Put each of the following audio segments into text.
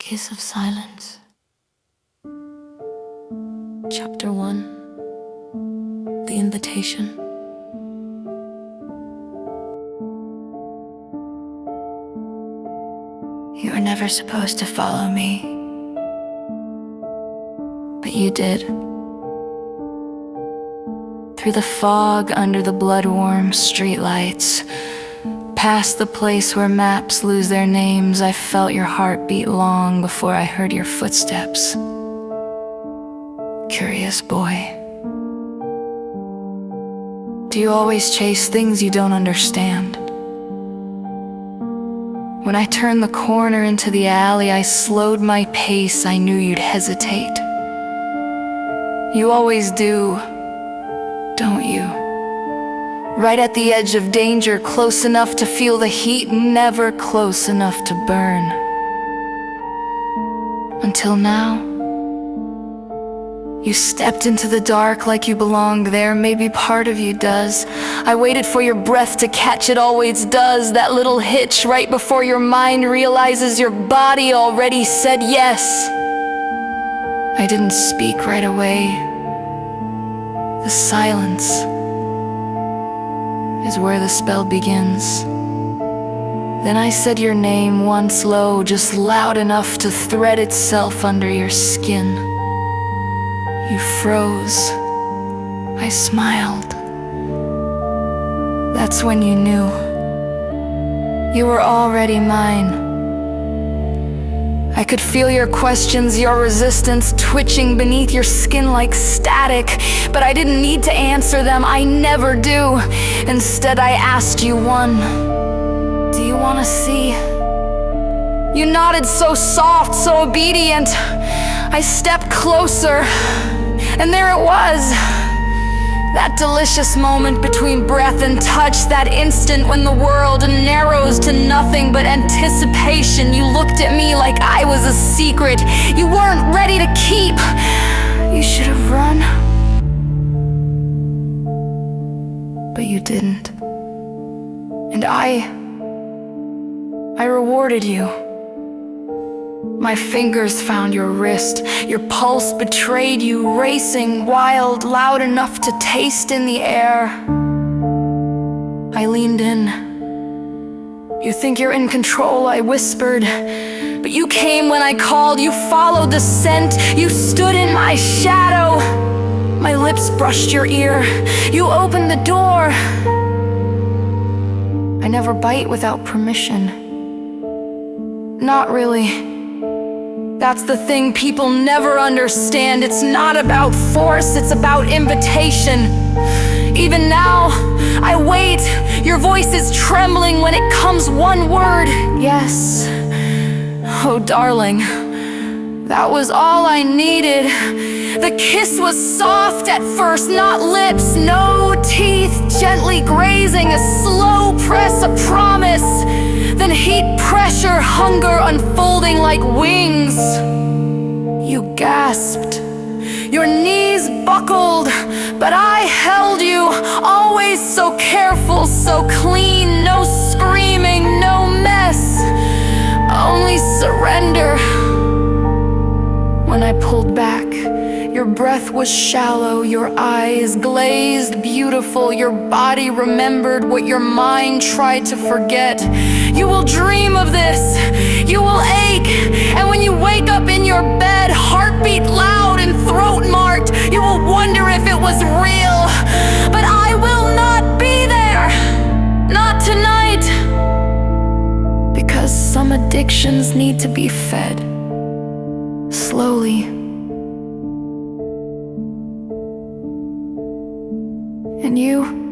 Kiss of Silence. Chapter 1. The Invitation. You were never supposed to follow me, but you did. Through the fog under the blood-warm streetlights, past the place where maps lose their names, I felt your heart beat long before I heard your footsteps. Curious boy. Do you always chase things you don't understand? When I turned the corner into the alley, I slowed my pace. I knew you'd hesitate. You always do, don't you? Right at the edge of danger, close enough to feel the heat, never close enough to burn. Until now, you stepped into the dark like you belonged there. Maybe part of you does. I waited for your breath to catch, it always does. That little hitch right before your mind realizes your body already said yes. I didn't speak right away. The silence is where the spell begins. Then I said your name once low, just loud enough to thread itself under your skin. You froze. I smiled. That's when you knew. You were already mine. I could feel your questions, your resistance twitching beneath your skin like static, but I didn't need to answer them, I never do. Instead, I asked you one. Do you want to see? You nodded so soft, so obedient. I stepped closer, and there it was. That delicious moment between breath and touch, that instant when the world narrows to nothing but anticipation. You looked at me like I was a secret you weren't ready to keep. You should have run, but you didn't. And I rewarded you. My fingers found your wrist, your pulse betrayed you, racing, wild, loud enough to taste in the air. I leaned in. You think you're in control, I whispered, but you came when I called, you followed the scent, you stood in my shadow. My lips brushed your ear, you opened the door. I never bite without permission. Not really. That's the thing people never understand. It's not about force, it's about invitation. Even now, I wait. Your voice is trembling when it comes one word. Yes. Oh, darling, that was all I needed. The kiss was soft at first, not lips, no teeth, gently grazing, a slow press, a promise. Then heat, pressure, hunger unfolding like wings. You gasped. Your knees buckled, but I held you, always so careful, so clean. No screaming, no mess, only surrender. When I pulled back, your breath was shallow, your eyes glazed, beautiful. Your body remembered what your mind tried to forget. You will dream of this, you will ache, and when you wake up in your bed, heartbeat loud and throat marked, you will wonder if it was real. But I will not be there, not tonight, because some addictions need to be fed, slowly. And you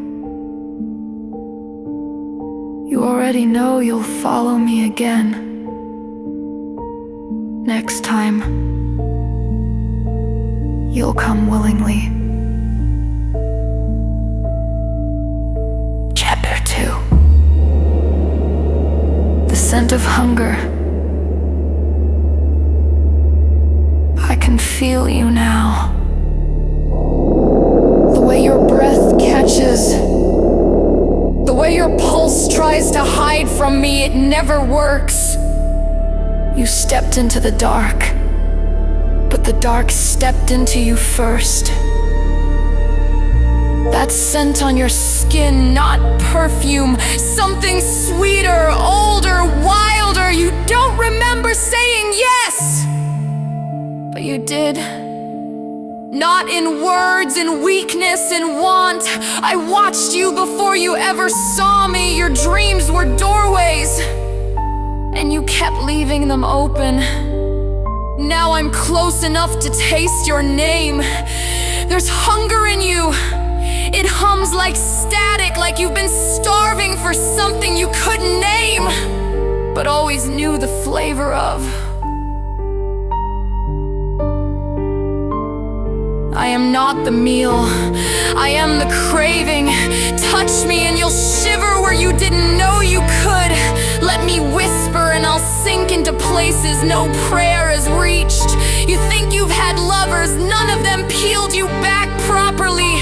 already know you'll follow me again. Next time, you'll come willingly. Chapter 2. The scent of hunger. I can feel you now. The way your breath catches, the way your pulse tries to hide from me, it never works. You stepped into the dark, but the dark stepped into you first. That scent on your skin, not perfume, something sweeter, older, wilder. You don't remember saying yes, but you did. Not in words, in weakness, in want. I watched you before you ever saw me. Your dreams were doorways, and you kept leaving them open. Now I'm close enough to taste your name. There's hunger in you. It hums like static, like you've been starving for something you couldn't name, but always knew the flavor of. I am not the meal, I am the craving. Touch me and you'll shiver where you didn't know you could. Let me whisper and I'll sink into places no prayer has reached. You think you've had lovers, none of them peeled you back properly.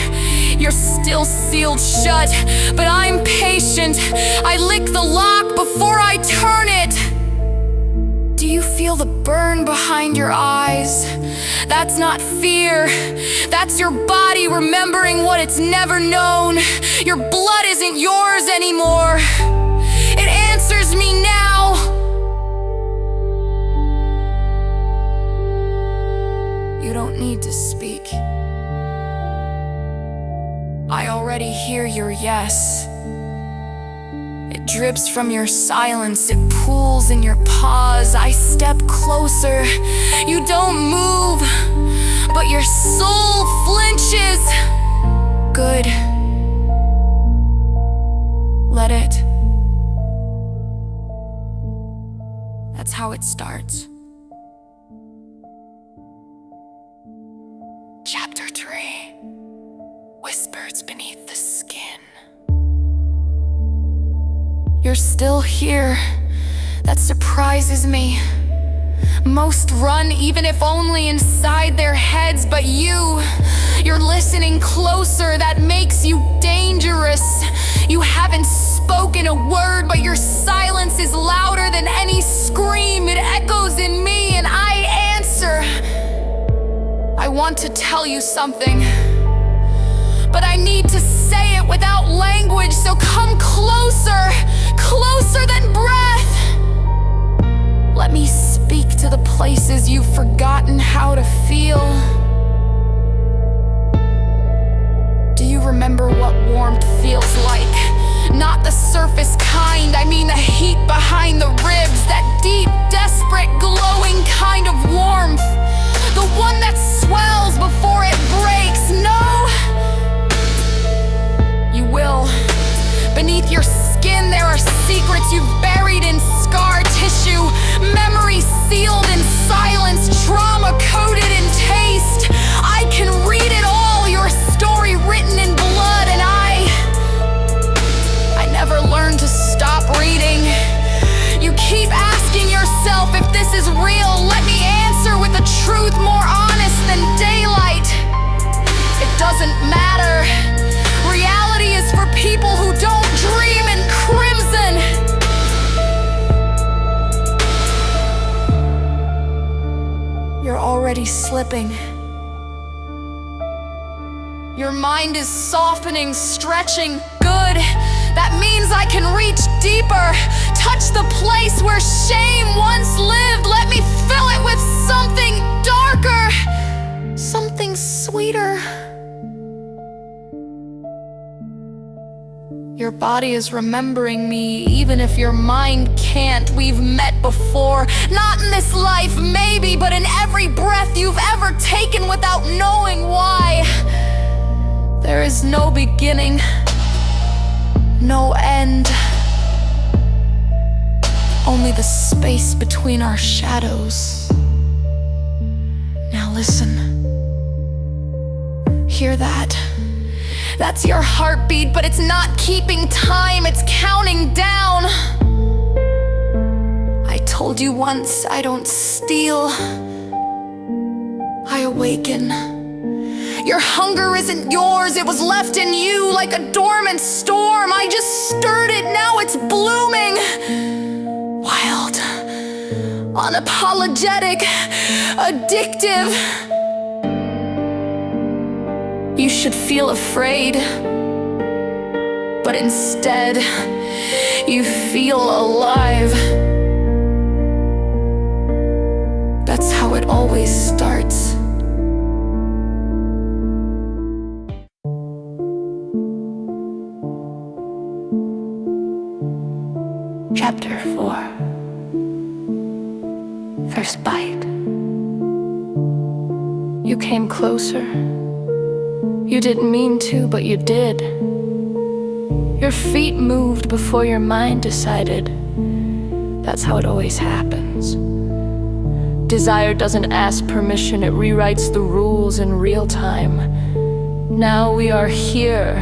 You're still sealed shut, but I'm patient. I lick the lock before I turn it. Do you feel the burn behind your eyes? That's not fear, that's your body remembering what it's never known. Your blood isn't yours anymore. It answers me now. You don't need to speak. I already hear your yes. It drips from your silence, it pools in your pause. I step closer, you don't move, but your soul flinches. Good. Let it. That's how it starts. Chapter 3. Whispers beneath the skin. You're still here. That surprises me. Most run, even if only inside their heads, but you're listening closer. That makes you dangerous. You haven't spoken a word, but your silence is louder than any scream. It echoes in me, and I answer. I want to tell you something, but I need to say it without language, so come closer, closer than breath. Let me speak to the places you've forgotten how to feel. Do you remember what warmth feels like? Not the surface kind, I mean the heat behind the ribs, that deep, desperate, glowing kind of warmth. The one that swells before it breaks. No! You will. Beneath your skin there are secrets you've buried in scar tissue, memories sealed in silence, trauma coated in taste. I can read it all, your story written in blood, and I never learned to stop reading. You keep asking yourself if this is real. Let me answer with a truth more honest than daylight. It doesn't matter. Reality is for people who don't dream in crimson. You're already slipping. Your mind is softening, stretching. Good. That means I can reach deeper, touch the place where shame once lived. Let me fill it with something darker, something sweeter. Your body is remembering me, even if your mind can't. We've met before, not in this life, maybe, but in every breath you've ever taken without knowing why. There is no beginning, no end, only the space between our shadows. Now listen, hear that? That's your heartbeat, but it's not keeping time, it's counting down. I told you once, I don't steal, I awaken. Your hunger isn't yours, it was left in you like a dormant storm. I just stirred it, now it's blooming. Wild, unapologetic, addictive. You should feel afraid, but instead, you feel alive. That's how it always starts. Chapter 4. First bite. You came closer. You didn't mean to, but you did. Your feet moved before your mind decided. That's how it always happens. Desire doesn't ask permission, it rewrites the rules in real time. Now we are here,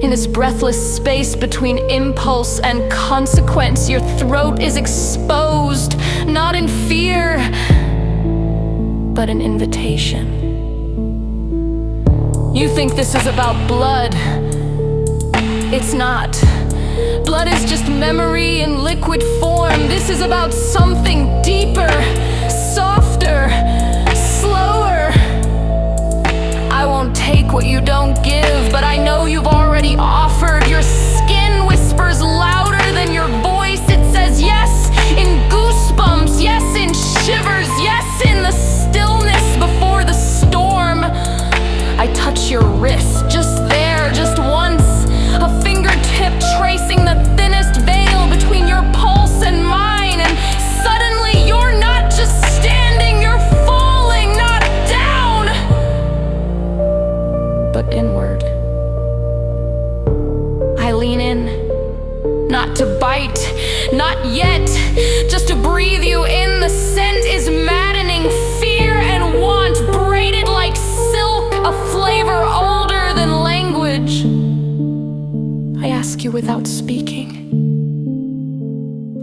in this breathless space between impulse and consequence. Your throat is exposed, not in fear, but an invitation. You think this is about blood. It's not. Blood is just memory in liquid form. This is about something deeper, softer, slower. I won't take what you don't give, but I know you've already offered. Your skin whispers louder than your voice. It says yes in goosebumps, yes in shivers, yes in the stillness before the storm. I touch your wrist, just there, just once. A fingertip tracing the thinnest veil between your pulse and mine. And suddenly you're not just standing, you're falling, not down, but inward. I lean in, not to bite, not yet, just to breathe you in. The scent is maddening, fear and want braided like silk, a flavor older than language. I ask you without speaking.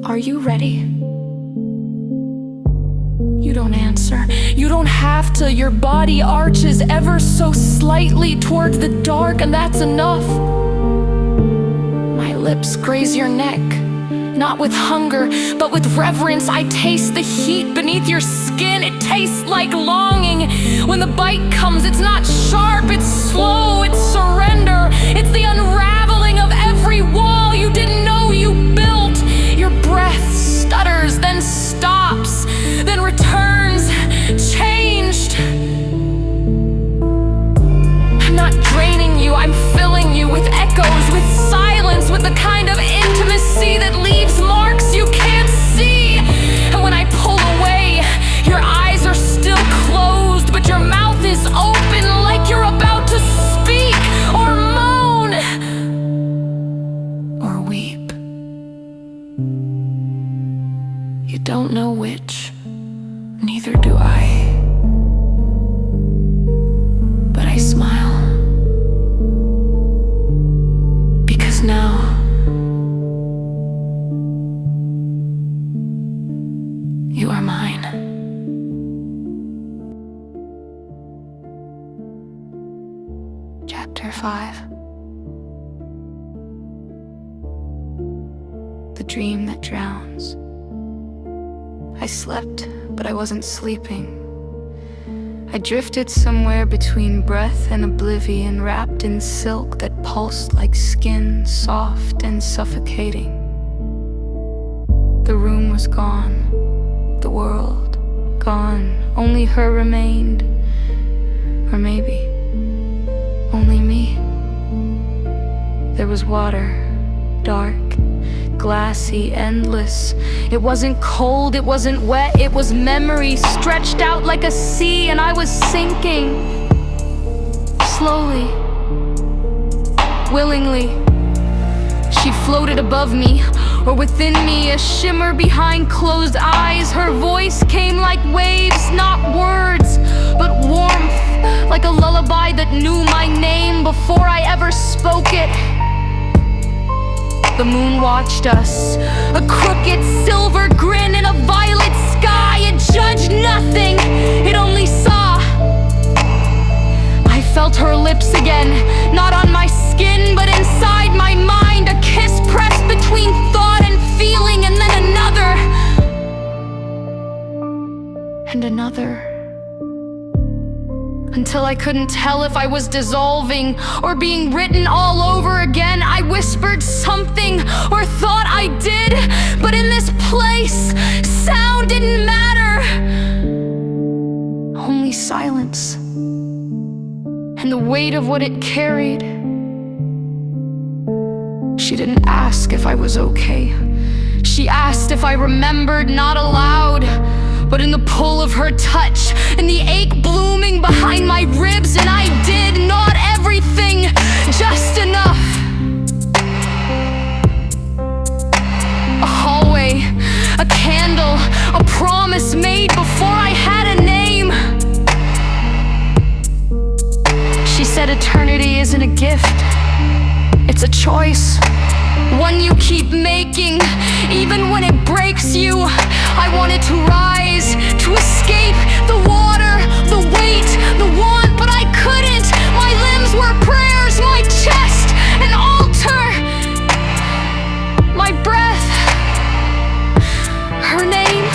Are you ready? You don't answer. You don't have to. Your body arches ever so slightly towards the dark, and that's enough. My lips graze your neck, not with hunger, but with reverence. I taste the heat beneath your skin. It tastes like longing. When the bite comes, it's not sharp, it's slow, it's surrender. It's the unraveling of every wall you didn't know you built. Your breath stutters, then stops, then returns, changed. I'm not draining you, I'm filling you with echoes, with silence, with the kind of intimacy that leaves marks you can't see. And when I pull away, your eyes are still closed, but your mouth is open like you're about to speak or moan or weep. You don't know which, neither do I. But I smile, because now you are mine. Chapter 5. The dream that drowns. I slept, but I wasn't sleeping. I drifted somewhere between breath and oblivion, wrapped in silk that pulsed like skin, soft and suffocating. The room was gone, the world gone. Only her remained, or maybe only me. There was water, dark, glassy, endless. It wasn't cold, it wasn't wet, it was memory stretched out like a sea, and I was sinking. Slowly, willingly. She floated above me, or within me, a shimmer behind closed eyes. Her voice came like waves, not words, but warmth, like a lullaby that knew my name before I ever spoke it. The moon watched us, a crooked silver grin in a violet sky. It judged nothing, it only saw. I felt her lips again, not on my skin, but inside my mind. A kiss pressed between thought and feeling, and then another. another. Until I couldn't tell if I was dissolving or being written all over again. I whispered something or thought I did, but in this place, sound didn't matter. Only silence and the weight of what it carried. She didn't ask if I was okay. She asked if I remembered, not aloud, but in the pull of her touch and the ache blooming behind my ribs. And I did not everything, just enough. A hallway, a candle, a promise made before I had a name. She said eternity isn't a gift, it's a choice, one you keep making, even when it breaks you. I wanted to rise, to escape the water, the weight, the want, but I couldn't. My limbs were prayers, my chest an altar, my breath, her name.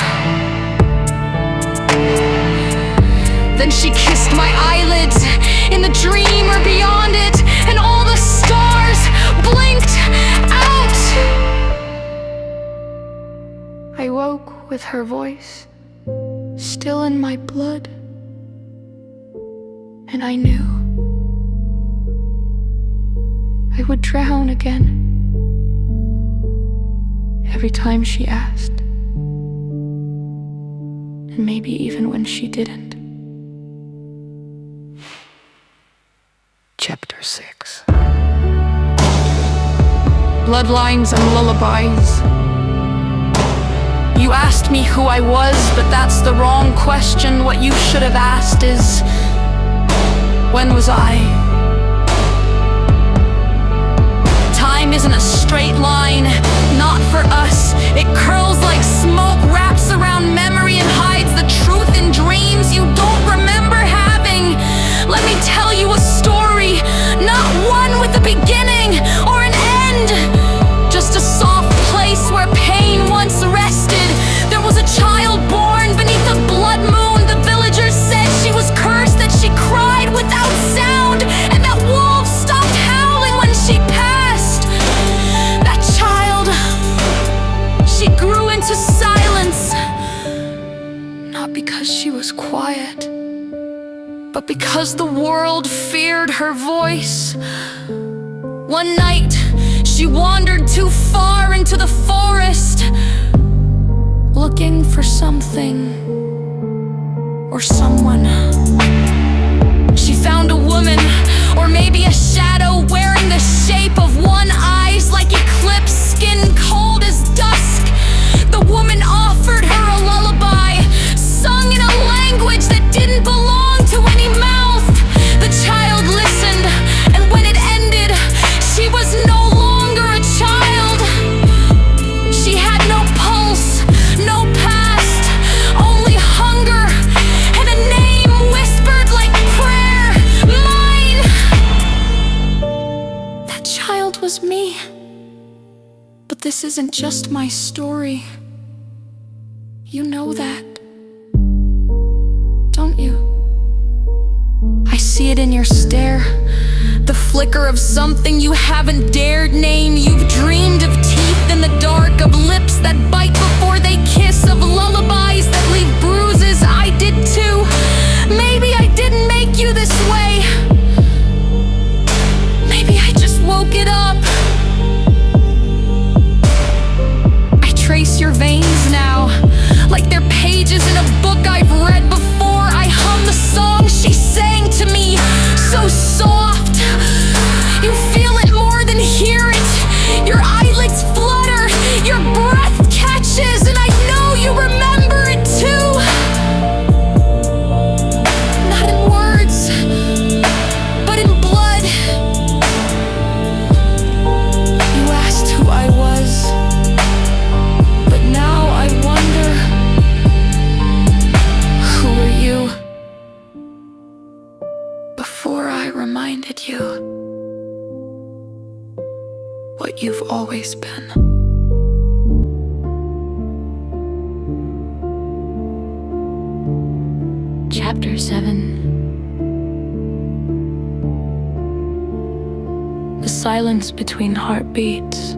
Then she kissed my eyelids, in the dream or beyond it, and all the stars blinked out. I woke with her voice still in my blood, and I knew I would drown again every time she asked, and maybe even when she didn't. Chapter 6. Bloodlines and lullabies. You asked me who I was, but that's the wrong question. What you should have asked is, when was I? Time isn't a straight line, not for us. It curls like smoke, wraps around memory and hides the truth in dreams you don't remember having. Let me tell you a story, not one with a beginning or an end, just a soft place where pain once rested. There was a child born beneath a blood moon. The villagers said she was cursed, that she cried without sound, and that wolves stopped howling when she passed. That child, she grew into silence, not because she was quiet, but because the world feared her voice. One night, she wandered too far into the forest, looking for something or someone. She found a woman, or maybe a shadow, wearing the shape of one eyes like eclipse, skin cold as dusk. The woman offered her a lullaby, sung in a language that didn't belong to any mouth. The child listened, and when it ended, she was no longer a child. She had no pulse, no past, only hunger, and a name whispered like prayer, mine. That child was me. But this isn't just my story. You know that, don't you? I see it in your stare, the flicker of something you haven't dared name. You've dreamed of teeth in the dark, of lips that bite before they kiss, of lullabies that leave bruises. I did too. Maybe I didn't make you this way. Maybe I just woke it up. I trace your veins now, like they're pages in a book I've read before. I hum the song she sang to me, so soft. You feel it more than hear it. Your eyelids flutter, your breath catches, and I know you remember it too. Not in words, but in blood. You asked who I was, but now I wonder, who were you before I reminded you what you've always been? Chapter 7. The silence between heartbeats.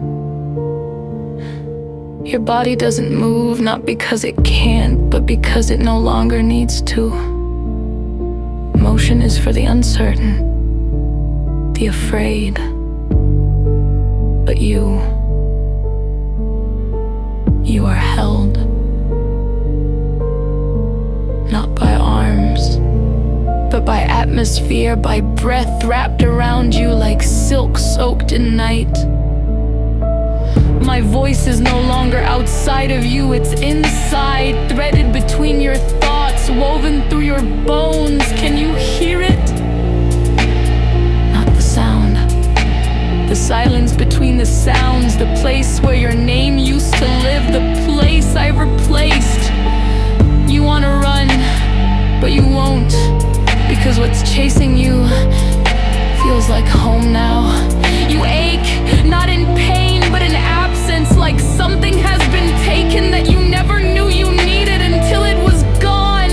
Your body doesn't move, not because it can't, but because it no longer needs to. Motion is for the uncertain, the afraid. But you are held. Not by arms, but by atmosphere, by breath wrapped around you like silk soaked in night. My voice is no longer outside of you, it's inside, threaded between your thoughts, woven through your bones. Can you hear it? Not the sound. The silence between the sounds, the place where your name used to live, the place I've replaced. You wanna run, but you won't, because what's chasing you feels like home now. You ache, not in pain, but in absence, like something has been taken that you never knew you needed until it was gone.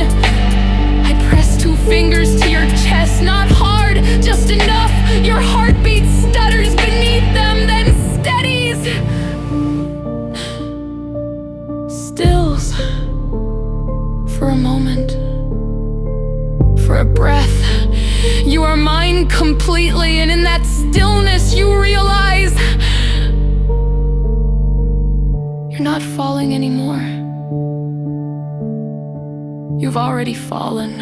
I press 2 fingers to your chest, not hard, just enough. Your heartbeat stutters beneath them, then steadies. Stills. For a moment. For a breath. You are mine completely, and in that stillness you realize you're not falling anymore. You've already fallen.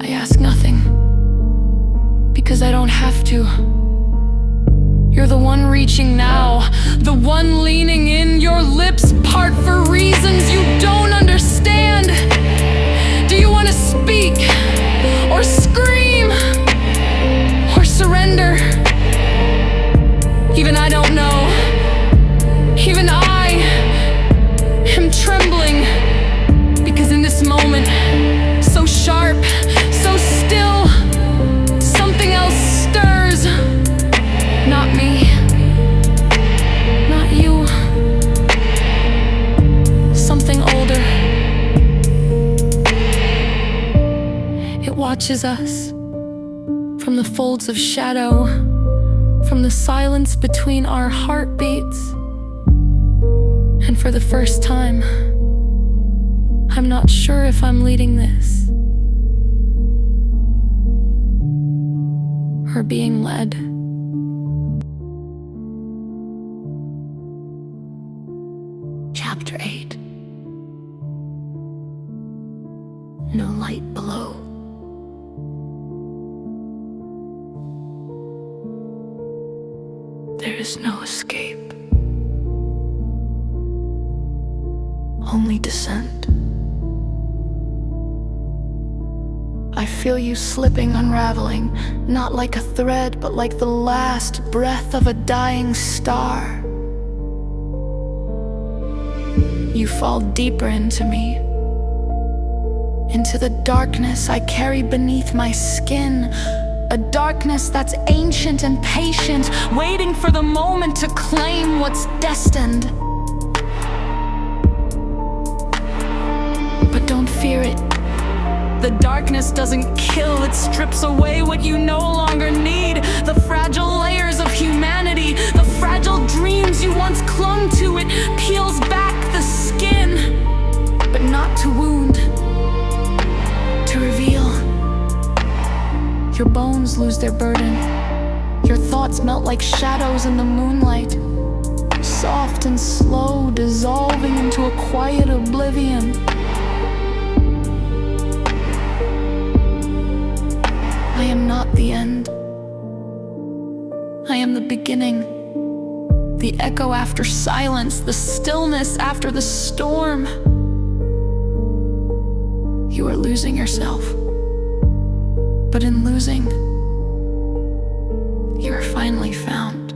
I ask nothing, because I don't have to. You're the one reaching now, the one leaning in. Your lips part for reasons you don't understand. Do you want to speak, or scream, or surrender? Even I don't know. Even I am trembling, because in this moment, so sharp, so still, something else stirs. Not me, not you. Something older. It watches us from the folds of shadow, from the silence between our heartbeats. And for the first time, I'm not sure if I'm leading this or being led. Chapter 8. No light below. There is no escape. Only descent. I feel you slipping, unraveling, not like a thread, but like the last breath of a dying star. You fall deeper into me, into the darkness I carry beneath my skin. A darkness that's ancient and patient, waiting for the moment to claim what's destined. But don't fear it. The darkness doesn't kill, it strips away what you no longer need. The fragile layers of humanity, the fragile dreams you once clung to. It peels back the skin, but not to wound, to reveal. Your bones lose their burden. Your thoughts melt like shadows in the moonlight, soft and slow, dissolving into a quiet oblivion. I am not the end. I am the beginning. The echo after silence, the stillness after the storm. You are losing yourself. But in losing, you are finally found.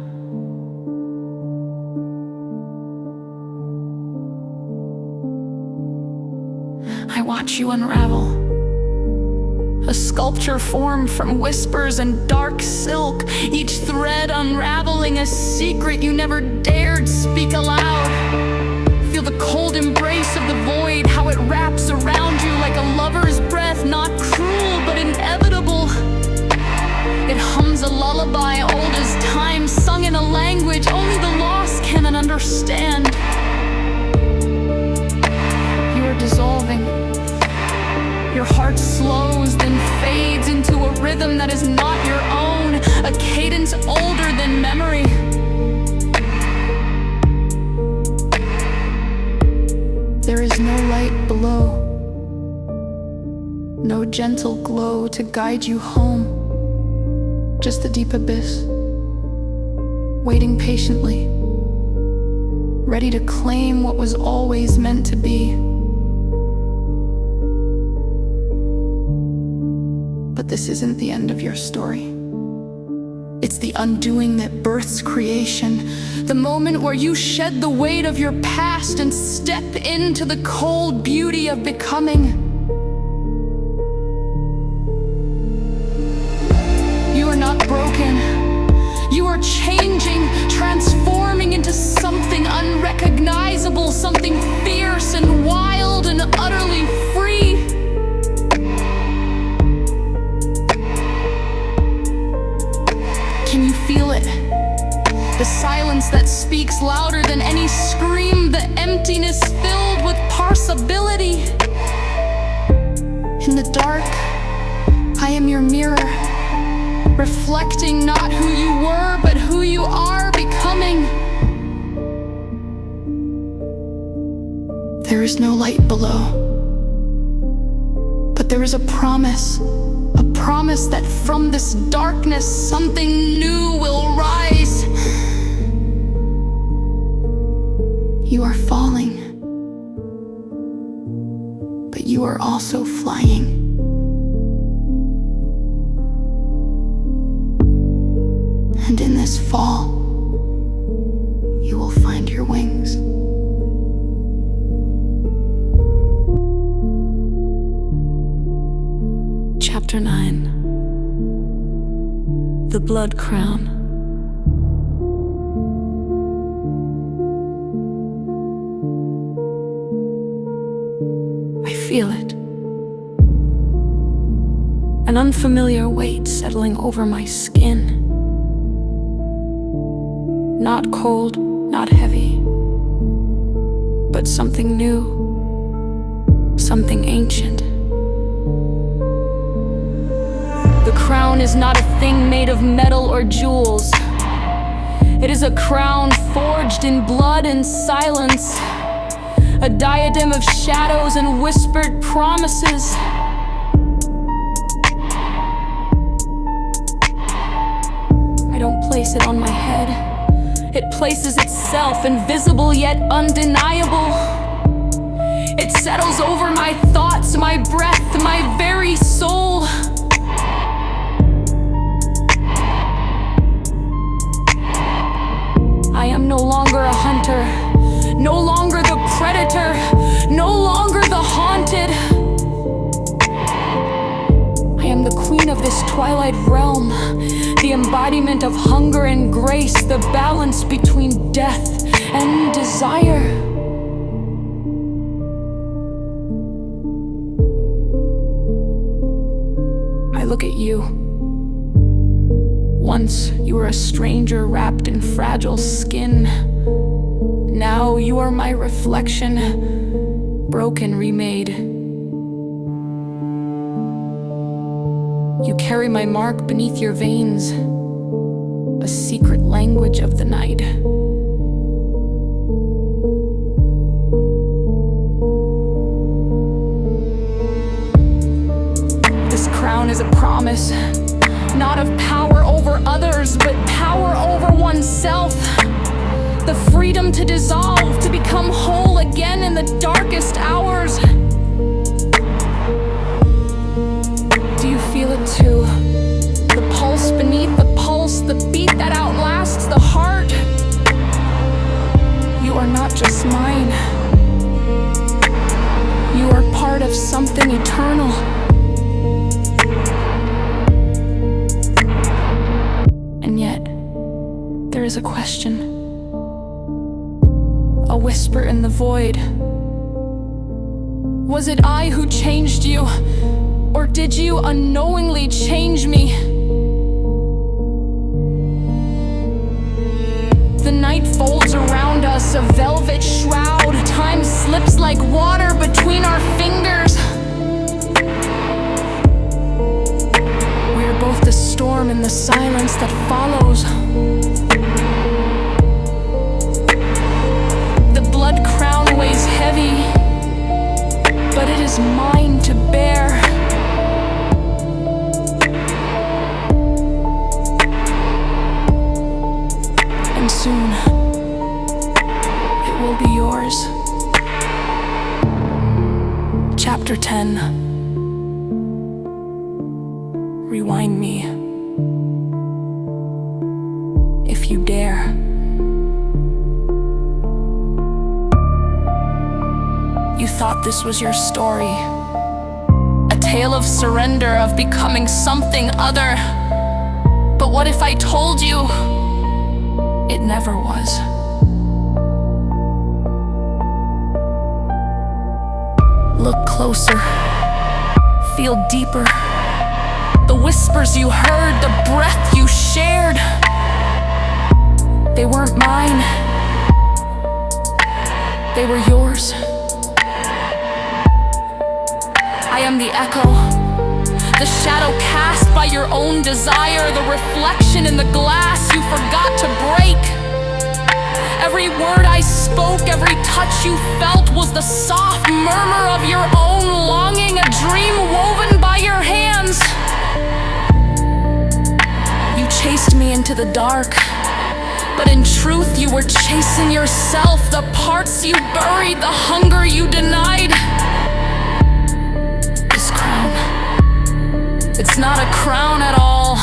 I watch you unravel. A sculpture formed from whispers and dark silk, each thread unraveling a secret you never dared speak aloud. Feel the cold embrace of the void, how it wraps around Your heart slows, then fades into a rhythm that is not your own, a cadence older than memory. There is no light below, no gentle glow to guide you home, just the deep abyss, waiting patiently, ready to claim what was always meant to be. But this isn't the end of your story. It's the undoing that births creation, the moment where you shed the weight of your past and step into the cold beauty of becoming. You are not broken. You are changing, transforming into something unrecognizable, something fierce and wild and utterly free. Can you feel it? The silence that speaks louder than any scream, the emptiness filled with possibility. In the dark, I am your mirror, reflecting not who you were, but who you are becoming. There is no light below, but there is a promise that from this darkness something new will rise. You are falling, but you are also flying. And in this fall, you will find your wings. Chapter 9. The Blood Crown. I feel it. An unfamiliar weight settling over my skin. Not cold, not heavy, but something new, something ancient. The crown is not a thing made of metal or jewels. It is a crown forged in blood and silence, a diadem of shadows and whispered promises. I don't place it on my head. It places itself, invisible yet undeniable. It settles over my thoughts, my breath, my very soul. I am no longer a hunter, no longer the predator, no longer the haunted. I am the queen of this twilight realm, the embodiment of hunger and grace, the balance between death and desire. I look at you. Once you were a stranger wrapped in fragile skin. Now you are my reflection, broken, remade. You carry my mark beneath your veins, a secret language of the night. This crown is a promise, not of power over others, but power over oneself. The freedom to dissolve, to become whole again in the darkest hours. Do you feel it too? The pulse beneath the pulse, the beat that outlasts the heart. You are not just mine. You are part of something eternal. And yet, there is a question. A whisper in the void. Was it I who changed you? Or did you unknowingly change me? The night folds around us, a velvet shroud. Time slips like water between our fingers. mine to bear. And soon, it will be yours. Chapter 10. Rewind me, if you dare. You thought this was your story, a tale of surrender, of becoming something other. But what if I told you it never was? Look closer, feel deeper. The whispers you heard, the breath you shared, they weren't mine, they were yours. I am the echo, the shadow cast by your own desire, the reflection in the glass you forgot to break. Every word I spoke, every touch you felt was the soft murmur of your own longing, a dream woven by your hands. You chased me into the dark, but in truth you were chasing yourself, the parts you buried, the hunger you denied. This crown, it's not a crown at all.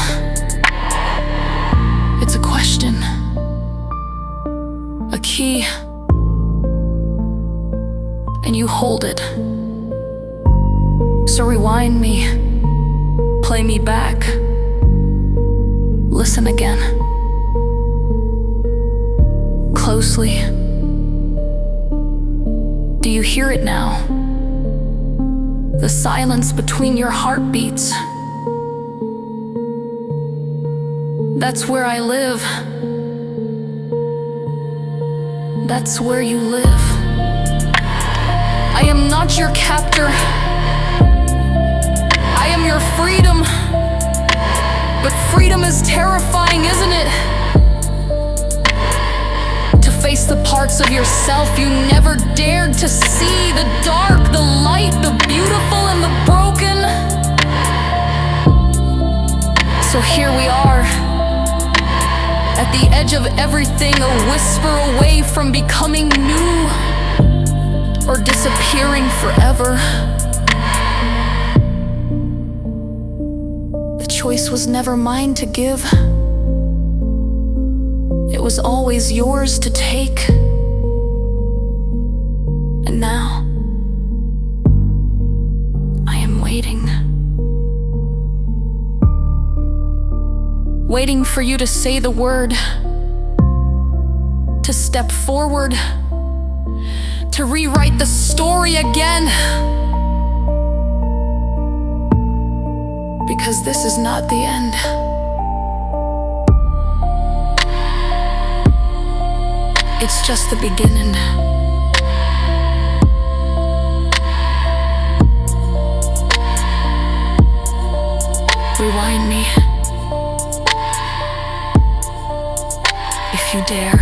It's a question, a key, and you hold it. So rewind me, play me back, listen again, closely. Do you hear it now? The silence between your heartbeats. That's where I live. That's where you live. I am not your captor. I am your freedom. But freedom is terrifying, isn't it? To face the parts of yourself you never dared to see, the dark, the light, the beautiful and the broken. So here we are, at the edge of everything, a whisper away from becoming new or disappearing forever. The choice was never mine to give. It was always yours to take. And now, I am waiting. Waiting for you to say the word, to step forward, to rewrite the story again. Because this is not the end. It's just the beginning. Rewind me, if you dare.